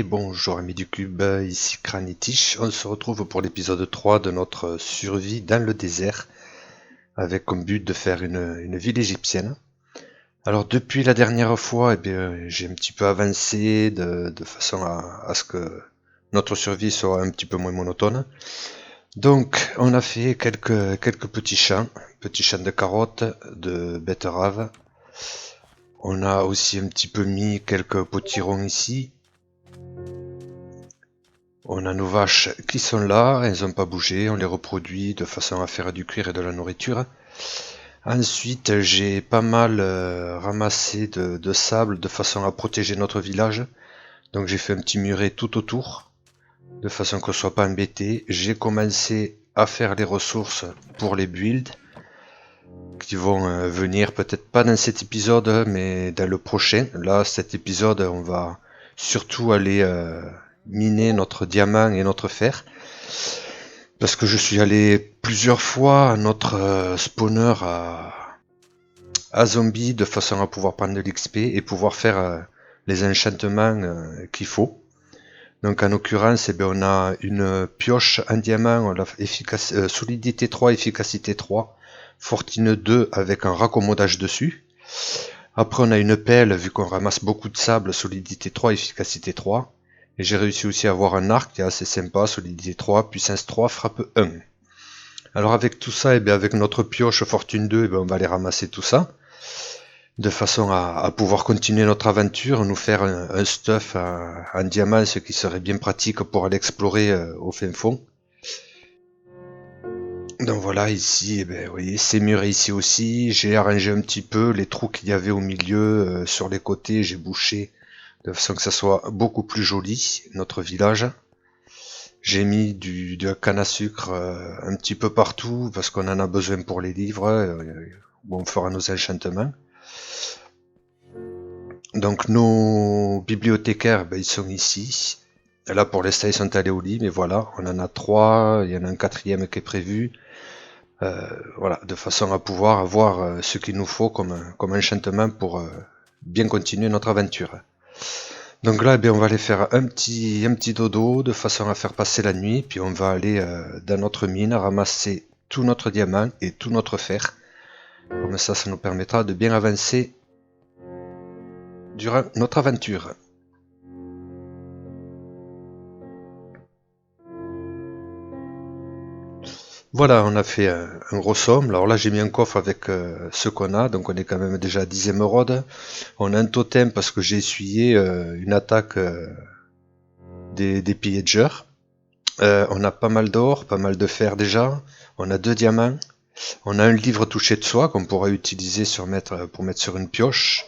Bonjour amis du cube, ici Kranitish. On se retrouve pour l'épisode 3 de notre survie dans le désert, avec comme but de faire une ville égyptienne. Alors depuis la dernière fois, j'ai un petit peu avancé de façon à ce que notre survie soit un petit peu moins monotone. Donc on a fait quelques petits champs de carottes, de betteraves. On a aussi un petit peu mis quelques potirons ici. On a nos vaches qui sont là, elles n'ont pas bougé, on les reproduit de façon à faire du cuir et de la nourriture. Ensuite, j'ai pas mal ramassé de sable de façon à protéger notre village. Donc j'ai fait un petit muret tout autour, de façon qu'on ne soit pas embêté. J'ai commencé à faire les ressources pour les builds, qui vont venir peut-être pas dans cet épisode, mais dans le prochain. Là, cet épisode, on va surtout aller miner notre diamant et notre fer. Parce que je suis allé plusieurs fois à notre spawner à zombies de façon à pouvoir prendre de l'XP et pouvoir faire les enchantements qu'il faut. Donc en l'occurrence, on a une pioche en diamant, on a solidité 3, efficacité 3, fortune 2 avec un raccommodage dessus. Après on a une pelle, vu qu'on ramasse beaucoup de sable, solidité 3, efficacité 3. Et j'ai réussi aussi à avoir un arc qui est assez sympa, solidité 3, puissance 3, frappe 1. Alors avec tout ça, avec notre pioche fortune 2, on va aller ramasser tout ça. De façon à pouvoir continuer notre aventure, nous faire un stuff en diamant, ce qui serait bien pratique pour aller explorer au fin fond. Donc voilà, ici, vous voyez, c'est muré ici aussi. J'ai arrangé un petit peu les trous qu'il y avait au milieu, sur les côtés, j'ai bouché de façon que ça soit beaucoup plus joli, notre village. J'ai mis de la canne à sucre un petit peu partout parce qu'on en a besoin pour les livres où on fera nos enchantements. Donc nos bibliothécaires, ils sont ici. Et là pour l'instant ils sont allés au lit, mais voilà, on en a trois, il y en a un quatrième qui est prévu. Voilà, de façon à pouvoir avoir ce qu'il nous faut comme enchantement pour bien continuer notre aventure. Donc là, on va aller faire un petit dodo de façon à faire passer la nuit, puis on va aller dans notre mine ramasser tout notre diamant et tout notre fer. Comme ça nous permettra de bien avancer durant notre aventure. Voilà, on a fait un gros somme. Alors là, j'ai mis un coffre avec ce qu'on a, donc on est quand même déjà à 10 émeraudes. On a un totem parce que j'ai essuyé une attaque des pillagers. On a pas mal d'or, pas mal de fer déjà. On a 2 diamants. On a un livre touché de soi qu'on pourra utiliser pour mettre sur une pioche.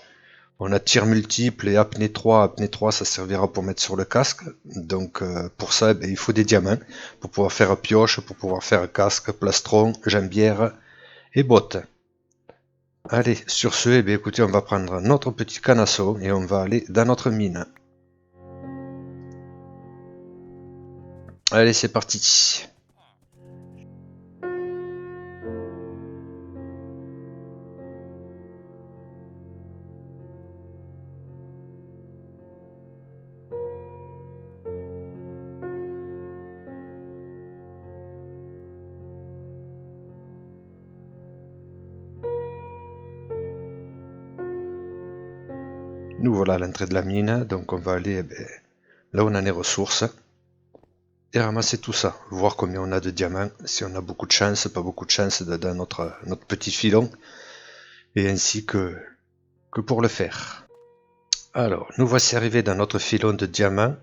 On a tir multiple et apnée 3. Apnée 3, ça servira pour mettre sur le casque. Donc pour ça, il faut des diamants pour pouvoir faire pioche, pour pouvoir faire casque, plastron, jambière et bottes. Allez, sur ce, écoutez, on va prendre notre petit canasson et on va aller dans notre mine. Allez, c'est parti. Nous voilà à l'entrée de la mine, donc on va aller là où on a les ressources et ramasser tout ça, voir combien on a de diamants, si on a beaucoup de chance, pas beaucoup de chance dans notre petit filon, et ainsi que pour le faire. Alors, nous voici arrivés dans notre filon de diamants.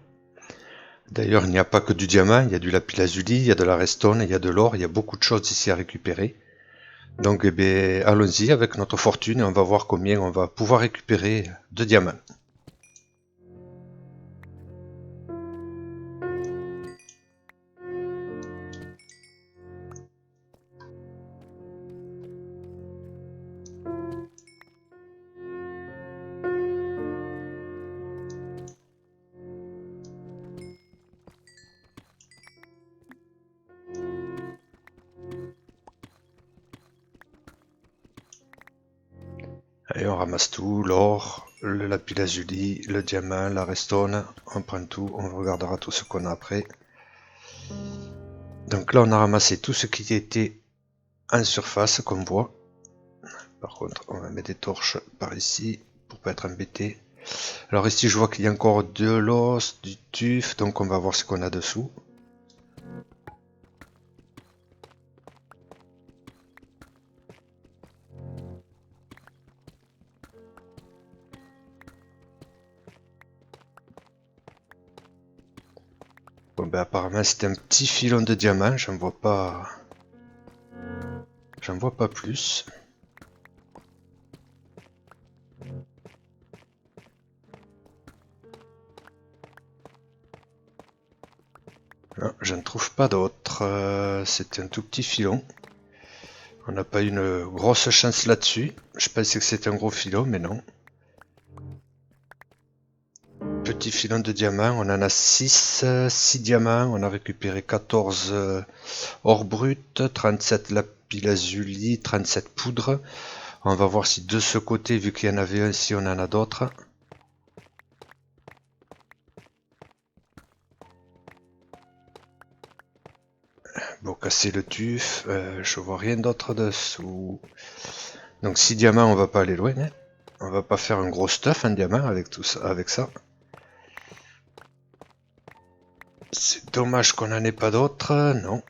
D'ailleurs, il n'y a pas que du diamant, il y a du lapis-lazuli, il y a de la redstone, il y a de l'or, il y a beaucoup de choses ici à récupérer. Donc, allons-y avec notre fortune et on va voir combien on va pouvoir récupérer de diamants. Et on ramasse tout, l'or, le lapis-lazuli, le diamant, la redstone, on prend tout, on regardera tout ce qu'on a après. Donc là on a ramassé tout ce qui était en surface qu'on voit. Par contre on va mettre des torches par ici pour pas être embêté. Alors ici je vois qu'il y a encore de l'os, du tuf, donc on va voir ce qu'on a dessous. Bon ben apparemment c'est un petit filon de diamant, j'en vois pas plus. Non, je ne trouve pas d'autres. C'est un tout petit filon. On n'a pas eu une grosse chance là-dessus. Je pensais que c'était un gros filon, mais non. Petit filon de diamants, on en a 6 diamants, on a récupéré 14 or brut, 37 lapis-lazuli, 37 poudres. On va voir si de ce côté, vu qu'il y en avait un, si on en a d'autres. Bon, casser le tuf, je vois rien d'autre dessous. Donc 6 diamants, on va pas aller loin, hein. On va pas faire un gros stuff en diamant avec tout ça, avec ça. C'est dommage qu'on en ait pas d'autres, non.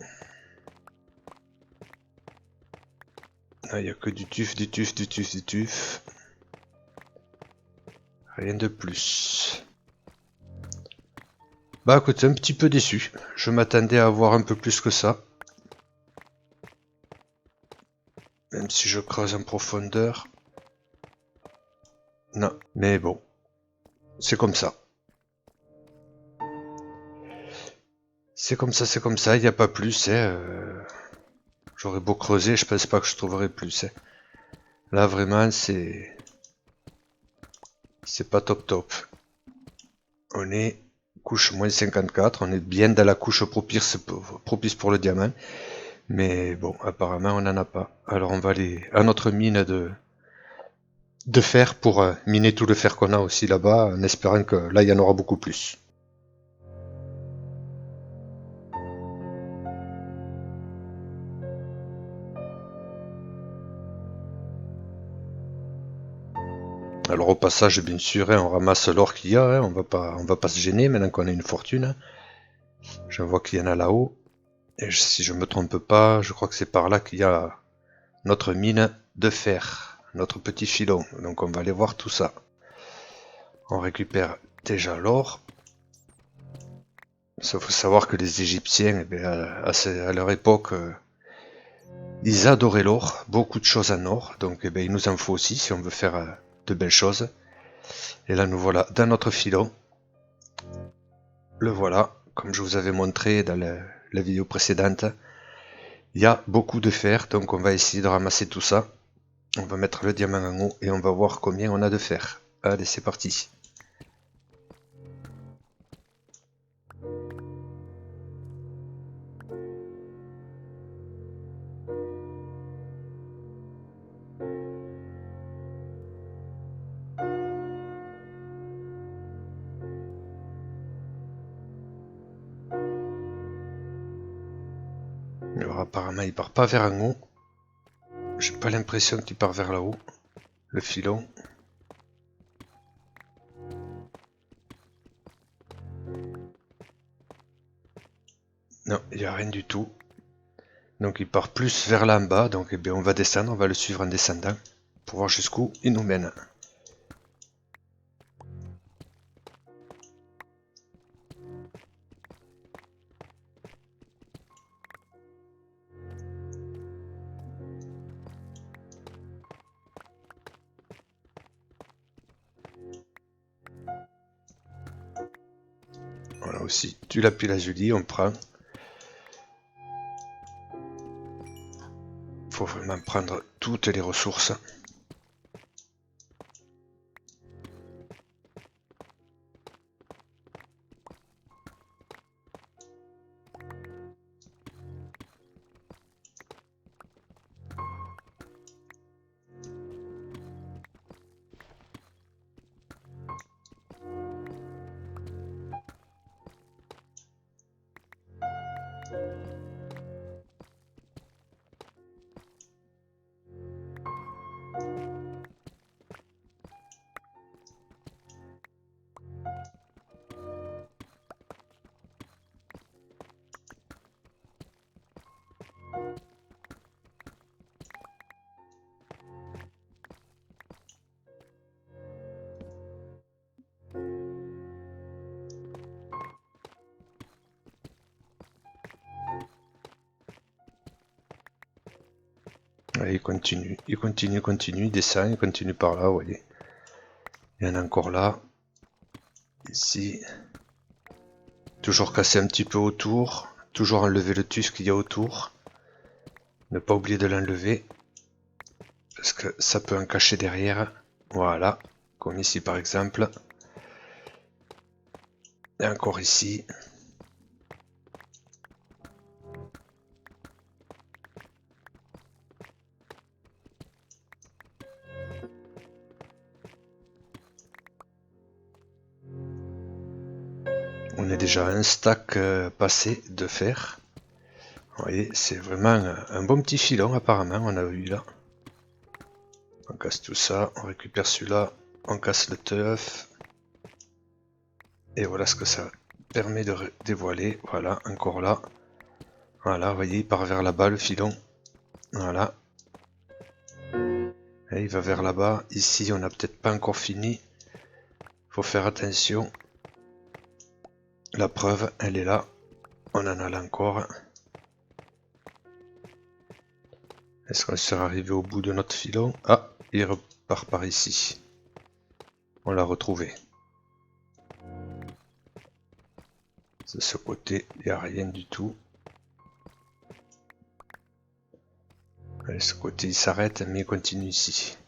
Il n'y a que du tuf, du tuf, du tuf, du tuf. Rien de plus. Bah écoute, un petit peu déçu. Je m'attendais à avoir un peu plus que ça. Même si je creuse en profondeur. Non, mais bon. C'est comme ça. C'est comme ça, c'est comme ça. Il n'y a pas plus. Hein. J'aurais beau creuser, je pense pas que je trouverais plus. Hein. Là vraiment, c'est pas top top. On est couche moins 54. On est bien dans la couche propice pour le diamant. Mais bon, apparemment on n'en a pas. Alors on va aller à notre mine de fer pour miner tout le fer qu'on a aussi là-bas, en espérant que là il y en aura beaucoup plus. Alors au passage, bien sûr, hein, on ramasse l'or qu'il y a, hein, on va pas se gêner maintenant qu'on a une fortune. Je vois qu'il y en a là-haut. Et si je me trompe pas, je crois que c'est par là qu'il y a notre mine de fer, notre petit filon. Donc on va aller voir tout ça. On récupère déjà l'or. Il faut savoir que les Égyptiens, eh bien, à leur époque, ils adoraient l'or, beaucoup de choses en or, donc eh bien, il nous en faut aussi si on veut faire de belles choses. Et là nous voilà dans notre filon. Le voilà, comme je vous avais montré dans la vidéo précédente. Il y a beaucoup de fer, donc on va essayer de ramasser tout ça. On va mettre le diamant en haut et on va voir combien on a de fer. Allez, c'est parti. Alors apparemment il part pas vers en haut. J'ai pas l'impression qu'il part vers là-haut. Le filon. Non, il n'y a rien du tout. Donc il part plus vers là en bas, donc eh bien, on va descendre, on va le suivre en descendant pour voir jusqu'où il nous mène. Voilà aussi, du lapis-lazuli, on prend. Faut vraiment prendre toutes les ressources. Là, il continue, il descend, il continue par là, vous voyez. Il y en a encore là. Ici. Toujours casser un petit peu autour. Toujours enlever le tus qu'il y a autour. Ne pas oublier de l'enlever. Parce que ça peut en cacher derrière. Voilà. Comme ici par exemple. Et encore ici. On est déjà à un stack passé de fer. Vous voyez, c'est vraiment un bon petit filon apparemment, on a vu là. On casse tout ça, on récupère celui-là, on casse le teuf. Et voilà ce que ça permet de dévoiler. Voilà, encore là. Voilà, vous voyez, il part vers là-bas le filon. Voilà. Et il va vers là-bas. Ici, on n'a peut-être pas encore fini. Faut faire attention. La preuve, elle est là. On en a là encore. Est-ce qu'on sera arrivé au bout de notre filon? Ah, il repart par ici. On l'a retrouvé. De ce côté, il n'y a rien du tout. De ce côté, il s'arrête, mais il continue ici.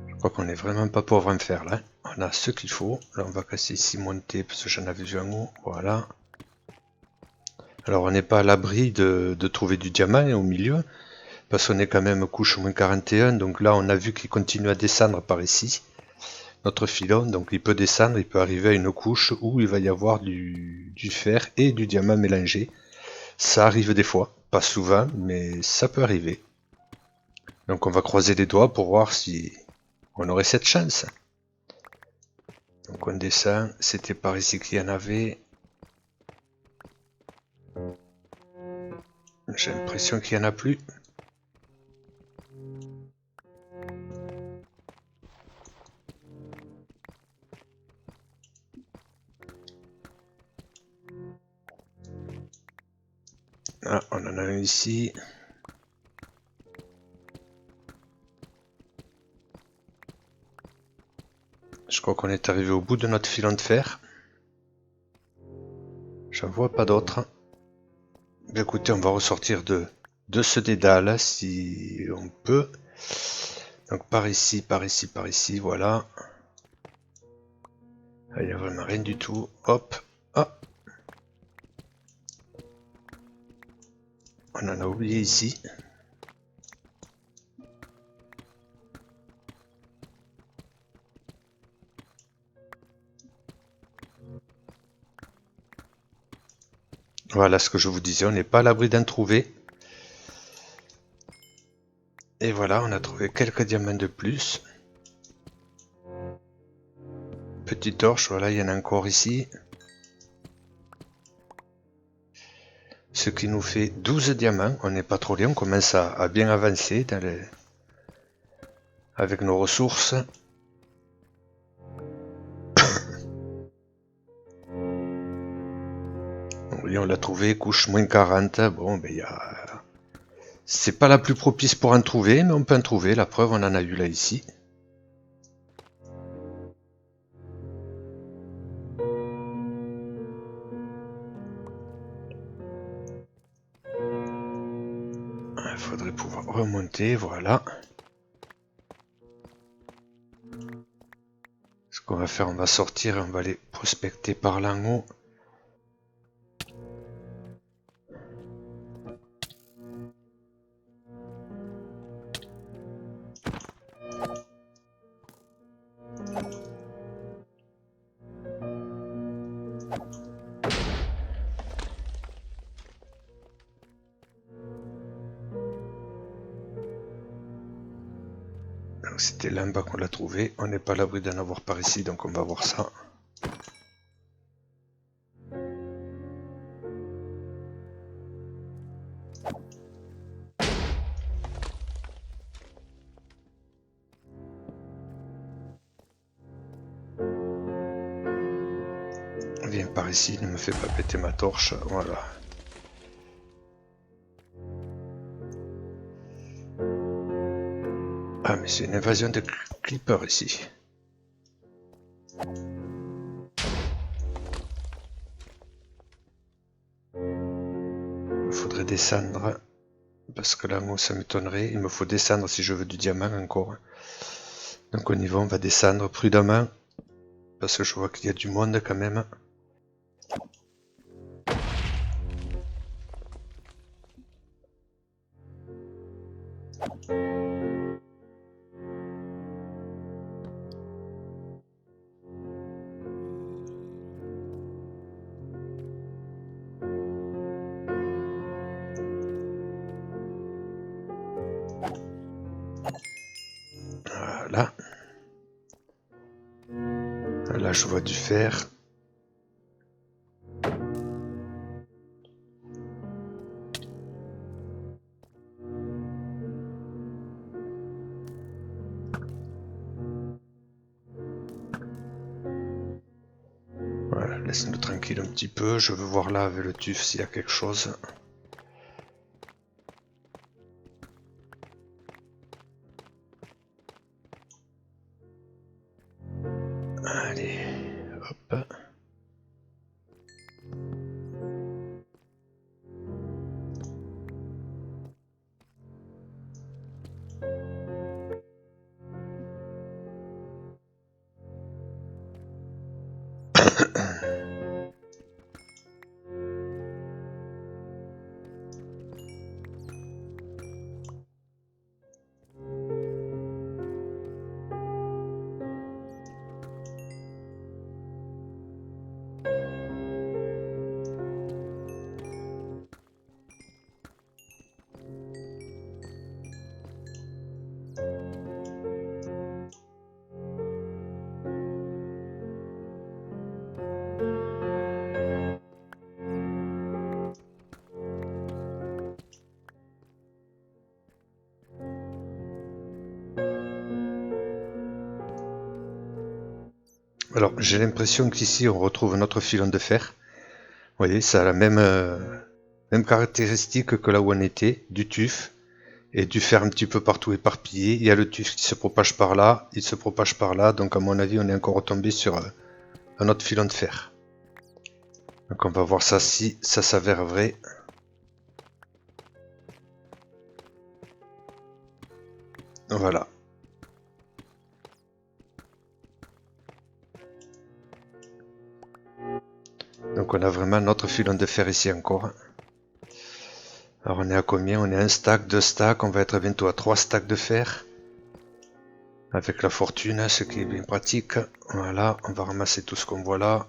Je crois qu'on est vraiment pas pauvre en fer là. On a ce qu'il faut. Là, on va casser ici, monter, parce que j'en avais vu en haut. Voilà. Alors, on n'est pas à l'abri de trouver du diamant au milieu, parce qu'on est quand même couche moins 41. Donc là, on a vu qu'il continue à descendre par ici. Notre filon, donc il peut descendre, il peut arriver à une couche où il va y avoir du fer et du diamant mélangé. Ça arrive des fois, pas souvent, mais ça peut arriver. Donc on va croiser les doigts pour voir si on aurait cette chance. Donc on descend, c'était par ici qu'il y en avait. J'ai l'impression qu'il n'y en a plus. Ah, on en a un ici. Je crois qu'on est arrivé au bout de notre filon de fer. J'en vois pas d'autres. Écoutez, on va ressortir de ce dédale si on peut. Donc par ici, par ici, par ici, voilà. Il n'y a vraiment rien du tout. Hop, hop. On en a oublié ici. Voilà ce que je vous disais, on n'est pas à l'abri d'en trouver. Et voilà, on a trouvé quelques diamants de plus. Petite torche, voilà, il y en a encore ici. Ce qui nous fait 12 diamants. On n'est pas trop loin, on commence à bien avancer dans avec nos ressources. Oui, on l'a trouvé, couche moins 40. Bon, ben c'est pas la plus propice pour en trouver, mais on peut en trouver. La preuve, on en a eu là ici. Il faudrait pouvoir remonter, voilà. Ce qu'on va faire, on va sortir et on va aller prospecter par là en haut. C'était là en bas qu'on l'a trouvé. On n'est pas à l'abri d'en avoir par ici, donc on va voir ça. Viens par ici, ne me fais pas péter ma torche. Voilà. Ah mais c'est une invasion de creepers ici. Il faudrait descendre. Parce que là, moi, ça m'étonnerait. Il me faut descendre si je veux du diamant encore. Donc on y va, on va descendre prudemment. Parce que je vois qu'il y a du monde quand même. Voilà. Là, je vois du fer. Voilà, laisse-nous tranquille un petit peu. Je veux voir là avec le tuf s'il y a quelque chose. Allez, hop. Alors, j'ai l'impression qu'ici, on retrouve notre filon de fer. Vous voyez, ça a la même caractéristique que là où on était, du tuf. Et du fer un petit peu partout éparpillé. Il y a le tuf qui se propage par là, il se propage par là. Donc, à mon avis, on est encore retombé sur un autre filon de fer. Donc, on va voir ça si ça s'avère vrai. Voilà. Donc on a vraiment notre filon de fer ici encore. Alors on est à combien? On est à 1 stack, 2 stacks, on va être bientôt à 3 stacks de fer. Avec la fortune, ce qui est bien pratique. Voilà, on va ramasser tout ce qu'on voit là.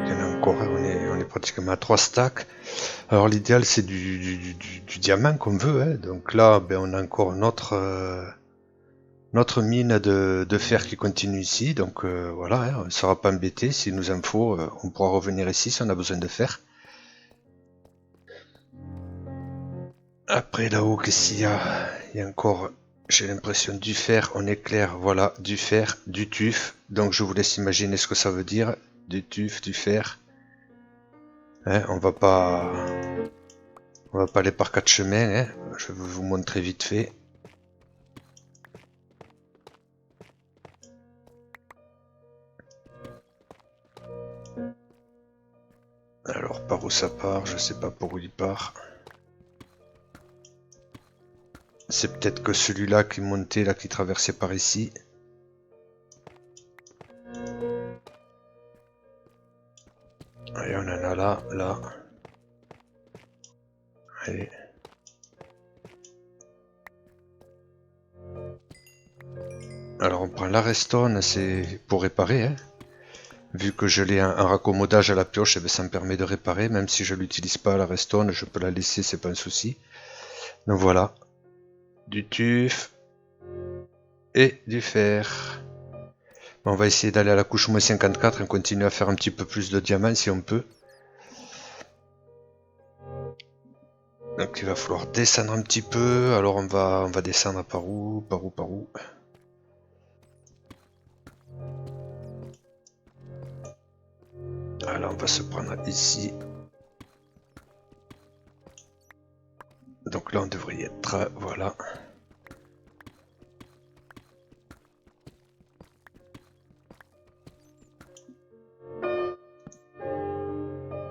Il y en a encore, on est pratiquement à 3 stacks. Alors l'idéal c'est du diamant qu'on veut. Hein. Donc là, ben, on a encore notre mine de fer qui continue ici. Donc voilà, hein, on ne sera pas embêté. S'il nous en faut, on pourra revenir ici si on a besoin de fer. Après là-haut, qu'est-ce qu'il y a? Il y a encore, j'ai l'impression, du fer, on est clair, voilà, du fer, du tuf. Donc je vous laisse imaginer ce que ça veut dire. Du tuf, du fer. Hein, on va pas aller par 4 chemins, hein. Je vais vous montrer vite fait. Alors par où ça part, je sais pas par où il part. C'est peut-être que celui-là qui montait, là, qui traversait par ici. Allez, on en a là, là. Allez. Alors on prend la redstone, c'est pour réparer, hein. Vu que je l'ai un raccommodage à la pioche, eh bien, ça me permet de réparer, même si je l'utilise pas à la redstone, je peux la laisser, c'est pas un souci. Donc voilà, du tuf et du fer. On va essayer d'aller à la couche -54 et continuer à faire un petit peu plus de diamants si on peut. Donc il va falloir descendre un petit peu, alors on va descendre par où, par où, par où. Alors on va se prendre ici. Donc là on devrait y être, voilà.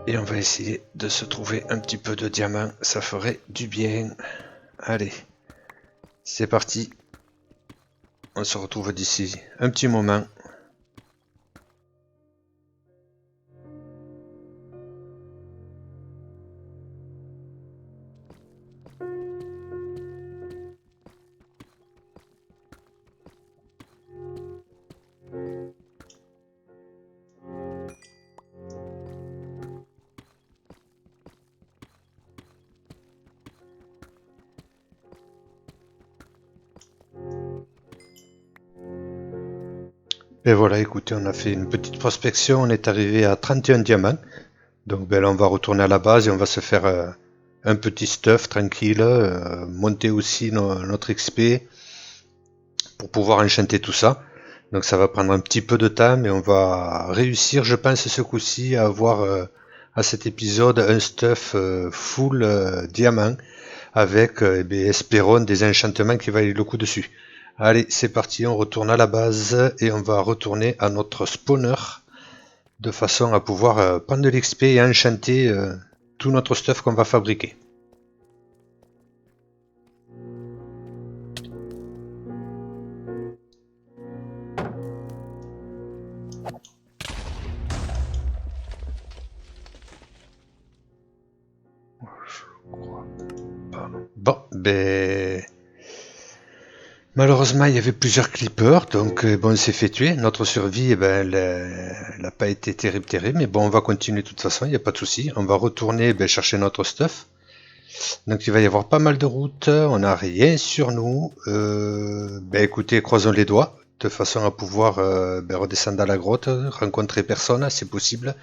Et on va essayer de se trouver un petit peu de diamants, ça ferait du bien. Allez, c'est parti. On se retrouve d'ici un petit moment. Et voilà, écoutez, on a fait une petite prospection, on est arrivé à 31 diamants. Donc ben là, on va retourner à la base et on va se faire un petit stuff tranquille, monter aussi notre XP pour pouvoir enchanter tout ça. Donc ça va prendre un petit peu de temps, mais on va réussir, je pense, ce coup-ci à avoir à cet épisode un stuff full diamant avec, eh bien, espérons, des enchantements qui valent le coup dessus. Allez, c'est parti, on retourne à la base et on va retourner à notre spawner de façon à pouvoir prendre de l'XP et enchanter tout notre stuff qu'on va fabriquer. Bon, ben... Malheureusement, il y avait plusieurs clippers, donc bon, on s'est fait tuer. Notre survie, eh ben, elle n'a pas été terrible, mais bon, on va continuer de toute façon, il n'y a pas de souci. On va retourner ben, chercher notre stuff. Donc il va y avoir pas mal de routes, on n'a rien sur nous. Ben, écoutez, croisons les doigts, de façon à pouvoir ben, redescendre à la grotte, rencontrer personne, c'est possible,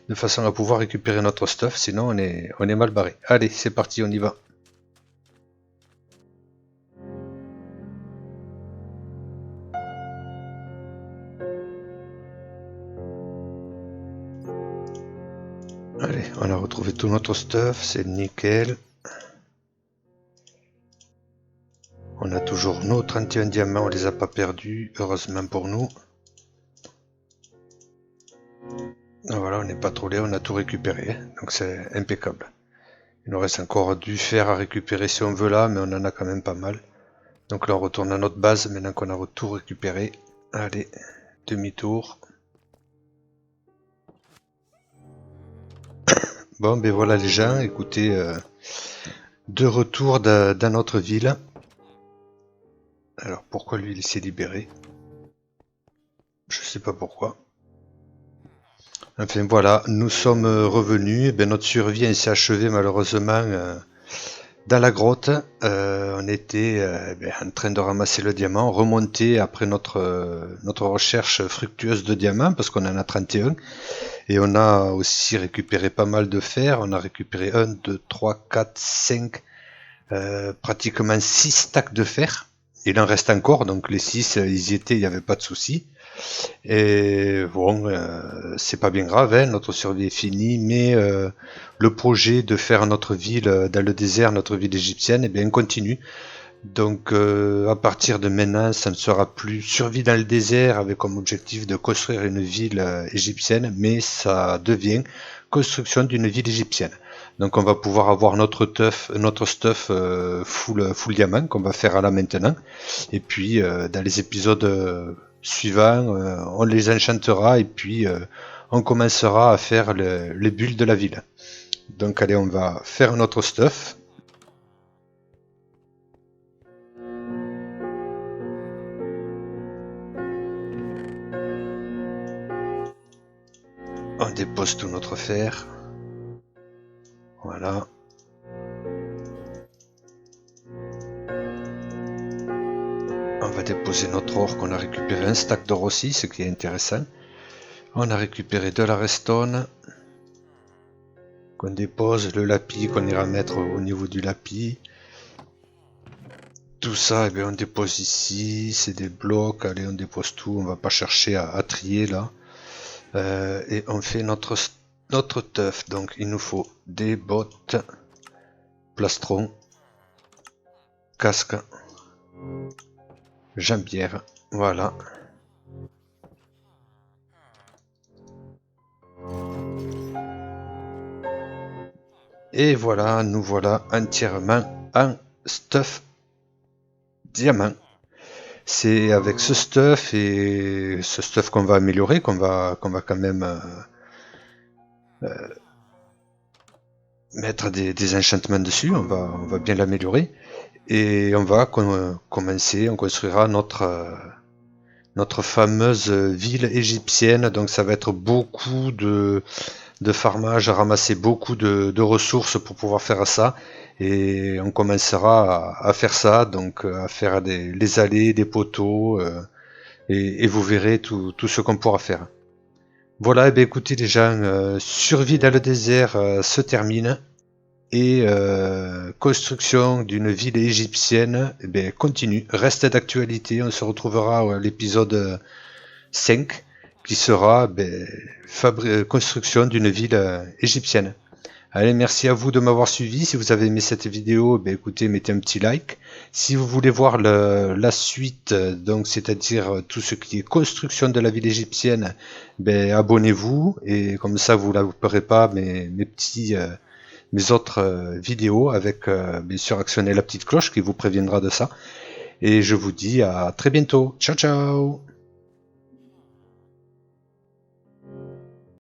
de façon à pouvoir récupérer notre stuff, sinon on est mal barré. Allez, c'est parti, on y va. Allez, on a retrouvé tout notre stuff, c'est nickel. On a toujours nos 31 diamants, on les a pas perdus, heureusement pour nous. Voilà, on n'est pas trop laid, on a tout récupéré, donc c'est impeccable. Il nous reste encore du fer à récupérer si on veut là, mais on en a quand même pas mal. Donc là on retourne à notre base maintenant qu'on a tout récupéré. Allez, demi-tour. Bon ben voilà les gens, écoutez, de retour dans notre ville. Alors pourquoi lui il s'est libéré? Je sais pas pourquoi. Enfin voilà, nous sommes revenus, et bien, notre survie s'est achevée malheureusement dans la grotte. On était ben, en train de ramasser le diamant, remonter après notre recherche fructueuse de diamants, parce qu'on en a 31. Et on a aussi récupéré pas mal de fer, on a récupéré 1, 2, 3, 4, 5, pratiquement 6 stacks de fer. Il en reste encore, donc les 6, ils y étaient, il n'y avait pas de souci. Et bon, c'est pas bien grave, hein, notre survie est finie, mais le projet de faire notre ville dans le désert, notre ville égyptienne, eh bien, continue. Donc à partir de maintenant, ça ne sera plus survie dans le désert avec comme objectif de construire une ville égyptienne, mais ça devient construction d'une ville égyptienne. Donc on va pouvoir avoir notre stuff full diamant qu'on va faire à la maintenant. Et puis dans les épisodes suivants, on les enchantera et puis on commencera à faire les bulles de la ville. Donc allez, on va faire notre stuff. On dépose tout notre fer. Voilà. On va déposer notre or qu'on a récupéré un stack d'or aussi, ce qui est intéressant. On a récupéré de la redstone qu'on dépose, le lapis qu'on ira mettre au niveau du lapis. Tout ça, eh bien, on dépose ici, c'est des blocs, allez on dépose tout, on va pas chercher à trier là. Et on fait notre teuf, donc il nous faut des bottes, plastron, casque, jambière, voilà. Et voilà, nous voilà entièrement en stuff diamant. C'est avec ce stuff et ce stuff qu'on va améliorer, qu'on va quand même mettre des enchantements dessus, on va bien l'améliorer. Et on va commencer, on construira notre fameuse ville égyptienne. Donc ça va être beaucoup de farmage, ramasser beaucoup de ressources pour pouvoir faire ça. Et on commencera à faire ça, donc à faire les allées, des poteaux, et vous verrez tout ce qu'on pourra faire. Voilà, et bien écoutez les gens, survie dans le désert se termine. Et construction d'une ville égyptienne eh bien, continue, reste d'actualité. On se retrouvera à l'épisode 5 qui sera construction d'une ville égyptienne. Allez, merci à vous de m'avoir suivi. Si vous avez aimé cette vidéo, ben, écoutez, mettez un petit like. Si vous voulez voir la suite, donc c'est-à-dire tout ce qui est construction de la ville égyptienne, ben, abonnez-vous et comme ça vous ne louperez pas mes autres vidéos avec bien sûr actionner la petite cloche qui vous préviendra de ça. Et je vous dis à très bientôt. Ciao ciao.